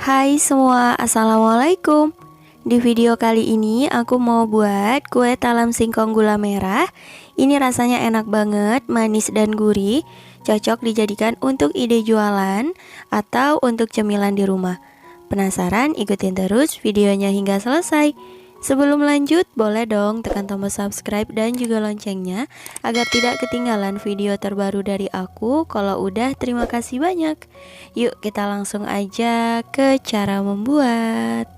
Hai semua, assalamualaikum. Di video kali ini aku mau buat kue talam singkong gula merah. Ini rasanya enak banget, manis dan gurih. Cocok dijadikan untuk ide jualan atau untuk cemilan di rumah. Penasaran? Ikutin terus videonya hingga selesai. Sebelum lanjut, boleh dong tekan tombol subscribe dan juga loncengnya agar tidak ketinggalan video terbaru dari aku. Kalau udah, terima kasih banyak. Yuk kita langsung aja ke cara membuat.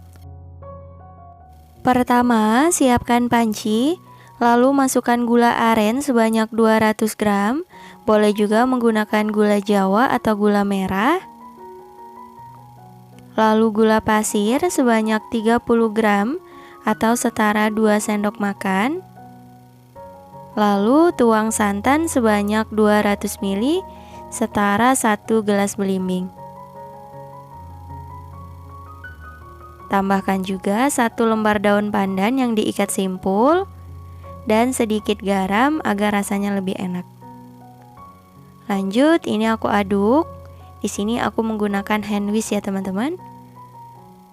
Pertama, siapkan panci, lalu masukkan gula aren sebanyak 200 gram. Boleh juga menggunakan gula jawa atau gula merah. Lalu gula pasir sebanyak 30 gram atau setara 2 sendok makan. Lalu tuang santan sebanyak 200 ml setara 1 gelas belimbing. Tambahkan juga 1 lembar daun pandan yang diikat simpul dan sedikit garam agar rasanya lebih enak. Lanjut, ini aku aduk. Di sini aku menggunakan hand whisk ya teman-teman.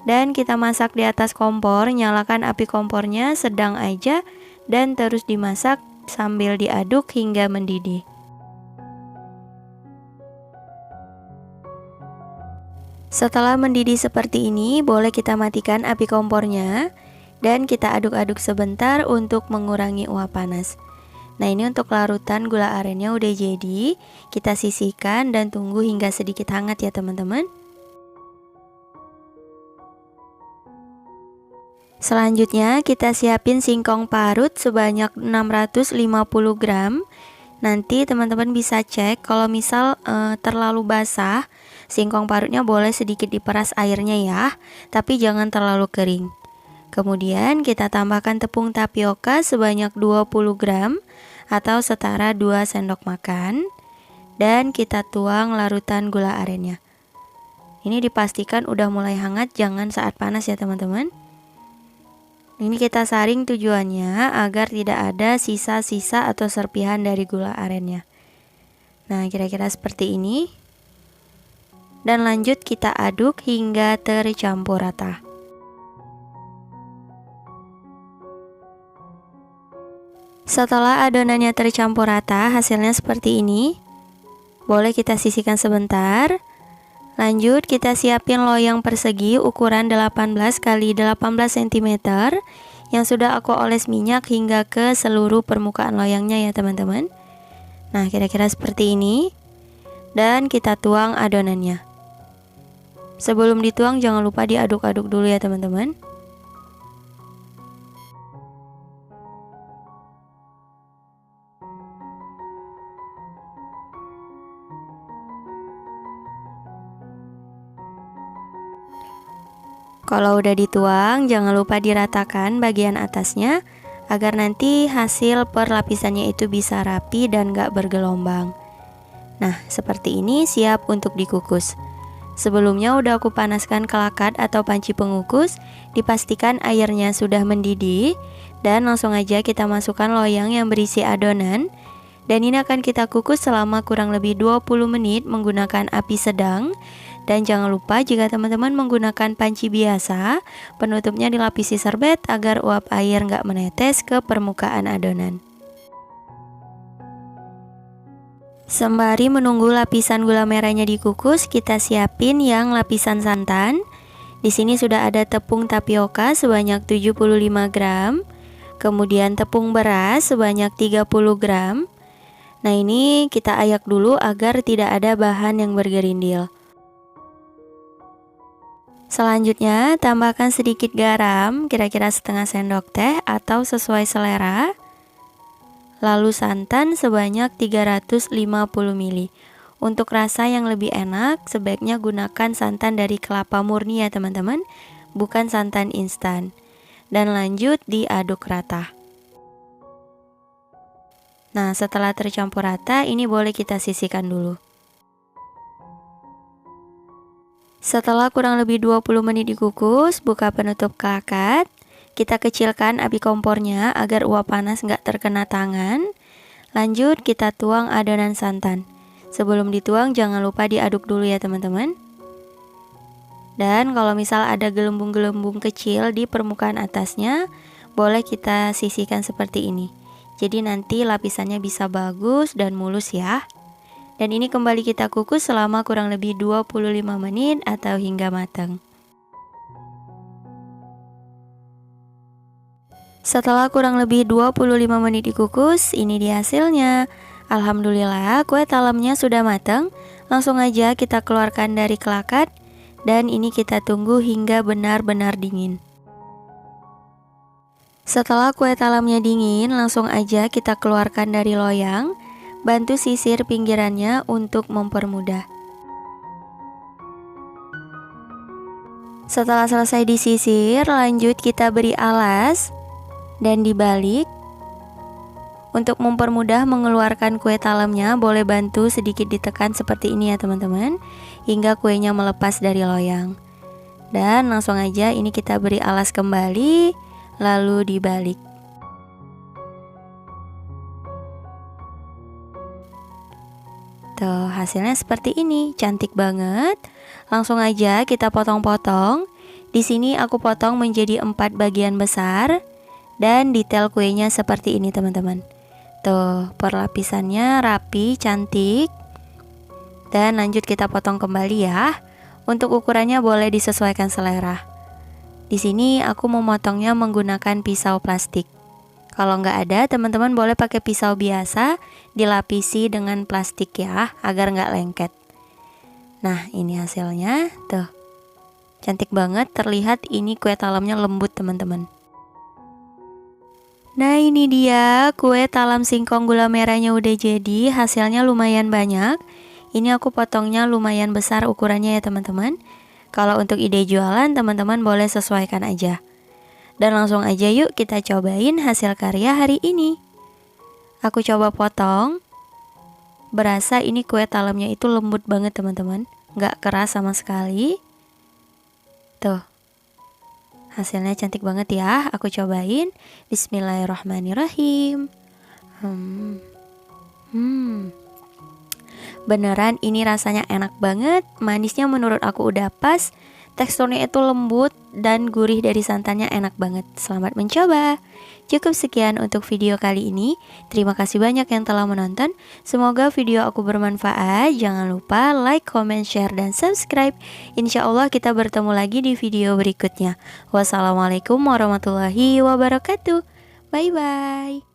Dan kita masak di atas kompor, nyalakan api kompornya sedang aja dan terus dimasak sambil diaduk hingga mendidih. Setelah mendidih seperti ini, boleh kita matikan api kompornya dan kita aduk-aduk sebentar untuk mengurangi uap panas. Nah, ini untuk larutan gula arennya udah jadi, kita sisihkan dan tunggu hingga sedikit hangat ya teman-teman. Selanjutnya kita siapin singkong parut sebanyak 650 gram. Nanti teman-teman bisa cek kalau misal terlalu basah, singkong parutnya boleh sedikit diperas airnya ya, tapi jangan terlalu kering. Kemudian kita tambahkan tepung tapioka sebanyak 20 gram atau setara 2 sendok makan. Dan kita tuang larutan gula arennya. Ini dipastikan udah mulai hangat, jangan saat panas ya teman-teman. Ini kita saring tujuannya agar tidak ada sisa-sisa atau serpihan dari gula arennya. Nah, kira-kira seperti ini. Dan lanjut kita aduk hingga tercampur rata. Setelah adonannya tercampur rata, hasilnya seperti ini. Boleh kita sisihkan sebentar. Lanjut kita siapin loyang persegi ukuran 18 x 18 cm yang sudah aku oles minyak hingga ke seluruh permukaan loyangnya ya teman-teman. Nah, kira-kira seperti ini. Dan kita tuang adonannya. Sebelum dituang jangan lupa diaduk-aduk dulu ya teman-teman. Kalau udah dituang, jangan lupa diratakan bagian atasnya agar nanti hasil perlapisannya itu bisa rapi dan gak bergelombang. Nah, seperti ini siap untuk dikukus. Sebelumnya udah aku panaskan kelakat atau panci pengukus, dipastikan airnya sudah mendidih dan langsung aja kita masukkan loyang yang berisi adonan. Dan ini akan kita kukus selama kurang lebih 20 menit menggunakan api sedang. Dan jangan lupa jika teman-teman menggunakan panci biasa, penutupnya dilapisi serbet agar uap air nggak menetes ke permukaan adonan. Sembari menunggu lapisan gula merahnya dikukus, kita siapin yang lapisan santan. Di sini sudah ada tepung tapioka sebanyak 75 gram, kemudian tepung beras sebanyak 30 gram. Nah, ini kita ayak dulu agar tidak ada bahan yang bergerindil. Selanjutnya, tambahkan sedikit garam, kira-kira setengah sendok teh atau sesuai selera. Lalu santan sebanyak 350 ml. Untuk rasa yang lebih enak, sebaiknya gunakan santan dari kelapa murni ya teman-teman, bukan santan instan. Dan lanjut diaduk rata. Nah, setelah tercampur rata, ini boleh kita sisihkan dulu. Setelah kurang lebih 20 menit dikukus, buka penutup kelakat. Kita kecilkan api kompornya agar uap panas nggak terkena tangan. Lanjut kita tuang adonan santan. Sebelum dituang jangan lupa diaduk dulu ya teman-teman. Dan kalau misal ada gelembung-gelembung kecil di permukaan atasnya, boleh kita sisihkan seperti ini. Jadi nanti lapisannya bisa bagus dan mulus ya. Dan ini kembali kita kukus selama kurang lebih 25 menit atau hingga matang. Setelah kurang lebih 25 menit dikukus, ini dia hasilnya. Alhamdulillah, kue talamnya sudah matang. Langsung aja kita keluarkan dari kelakat. Dan ini kita tunggu hingga benar-benar dingin. Setelah kue talamnya dingin, langsung aja kita keluarkan dari loyang. Bantu sisir pinggirannya untuk mempermudah. Setelah selesai disisir, lanjut kita beri alas dan dibalik. Untuk mempermudah mengeluarkan kue talamnya, boleh bantu sedikit ditekan seperti ini ya teman-teman, hingga kuenya melepas dari loyang. Dan langsung aja ini kita beri alas kembali, lalu dibalik. Tuh, hasilnya seperti ini, cantik banget. Langsung aja kita potong-potong. Di sini aku potong menjadi 4 bagian besar. Dan detail kuenya seperti ini teman-teman. Tuh, perlapisannya rapi, cantik. Dan lanjut kita potong kembali ya. Untuk ukurannya boleh disesuaikan selera. Di sini aku memotongnya menggunakan pisau plastik. Kalau nggak ada, teman-teman boleh pakai pisau biasa, dilapisi dengan plastik ya, agar nggak lengket. Nah, ini hasilnya, tuh. Cantik banget, terlihat ini kue talamnya lembut teman-teman. Nah, ini dia kue talam singkong gula merahnya udah jadi, hasilnya lumayan banyak. Ini aku potongnya lumayan besar ukurannya ya teman-teman. Kalau untuk ide jualan, teman-teman boleh sesuaikan aja. Dan langsung aja yuk kita cobain hasil karya hari ini. Aku coba potong. Berasa ini kue talamnya itu lembut banget teman-teman, nggak keras sama sekali. Tuh. Hasilnya cantik banget ya, aku cobain. Bismillahirrahmanirrahim. Beneran ini rasanya enak banget. Manisnya menurut aku udah pas. Teksturnya itu lembut dan gurih dari santannya enak banget. Selamat mencoba. Cukup sekian untuk video kali ini. Terima kasih banyak yang telah menonton. Semoga video aku bermanfaat. Jangan lupa like, comment, share, dan subscribe. Insya Allah kita bertemu lagi di video berikutnya. Wassalamualaikum warahmatullahi wabarakatuh. Bye bye.